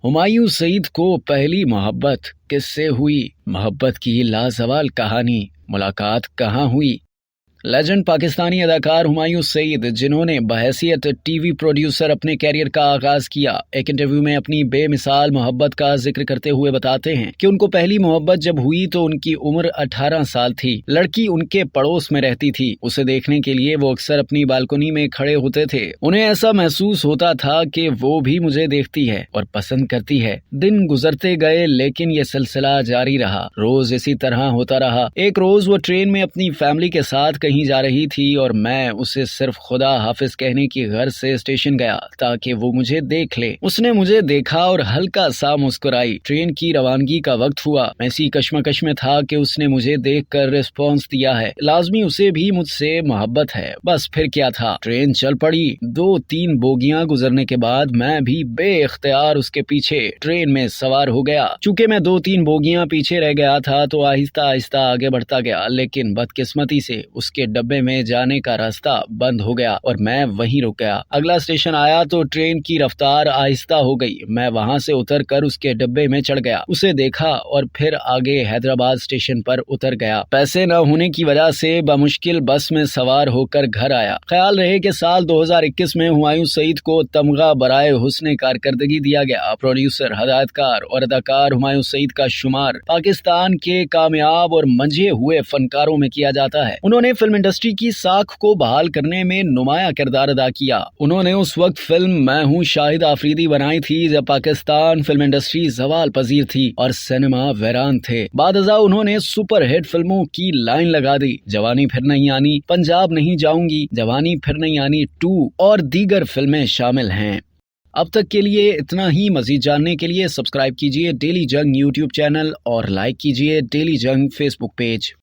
हुमायूं सईद को पहली मोहब्बत किससे हुई? मोहब्बत की लाजवाल कहानी, मुलाकात कहाँ हुई? लेजेंड पाकिस्तानी अदाकार हुमायूं सईद, जिन्होंने बहैसियत टीवी प्रोड्यूसर अपने कैरियर का आगाज किया, एक इंटरव्यू में अपनी बेमिसाल मोहब्बत का जिक्र करते हुए बताते हैं कि उनको पहली मोहब्बत जब हुई तो उनकी उम्र 18 साल थी। लड़की उनके पड़ोस में रहती थी। उसे देखने के लिए वो अक्सर अपनी बालकनी में खड़े होते थे। उन्हें ऐसा महसूस होता था कि वो भी मुझे देखती है और पसंद करती है। दिन गुजरते गए लेकिन ये सिलसिला जारी रहा। रोज इसी तरह होता रहा। एक रोज वो ट्रेन में अपनी फैमिली के साथ कहीं जा रही थी और मैं उसे सिर्फ खुदा हाफिज कहने की घर से स्टेशन गया ताकि वो मुझे देख ले। उसने मुझे देखा और हल्का सा मुस्कुराई। ट्रेन की रवानगी का वक्त हुआ। मैं इसी कश्मकश में था कि उसने मुझे देखकर रिस्पॉन्स दिया है। लाजमी उसे भी मुझसे मोहब्बत है। बस फिर क्या था, ट्रेन चल पड़ी। 2-3 बोगियां गुजरने के बाद मैं भी बेइख्तियार उसके पीछे ट्रेन में सवार हो गया। चूंकि मैं 2-3 बोगियां पीछे रह गया था तो आहिस्ता आहिस्ता आगे बढ़ता गया, लेकिन बदकिस्मती से उसके डब्बे में जाने का रास्ता बंद हो गया और मैं वहीं रुक गया। अगला स्टेशन आया तो ट्रेन की रफ्तार आहिस्ता हो गई। मैं वहां से उतर कर उसके डब्बे में चढ़ गया, उसे देखा और फिर आगे हैदराबाद स्टेशन पर उतर गया। पैसे न होने की वजह से बमुश्किल बस में सवार होकर घर आया। ख्याल रहे कि साल 2021 में हुमायूं सईद को तमगा बराए हुस्ने कारकर्दगी दिया गया। प्रोड्यूसर, हदायतकार और अदाकार हुमायूं सईद का शुमार पाकिस्तान के कामयाब और मंझे हुए फनकारों में किया जाता है। उन्होंने फिल्म इंडस्ट्री की साख को बहाल करने में नुमाया किरदार अदा किया। उन्होंने उस वक्त फिल्म मैं हूं शाहिद आफरीदी बनाई थी जब पाकिस्तान फिल्म इंडस्ट्री जवाल पजीर थी और सिनेमा वीरान थे। बादअज़ा उन्होंने सुपरहिट फिल्मों की लाइन लगा दी। जवानी फिर नहीं आनी, पंजाब नहीं जाऊंगी, जवानी फिर नहीं आनी 2 और दीगर फिल्में शामिल हैं। अब तक के लिए इतना ही। मजीद जानने के लिए सब्सक्राइब कीजिए डेली जंग यूट्यूब चैनल और लाइक कीजिए डेली जंग फेसबुक पेज।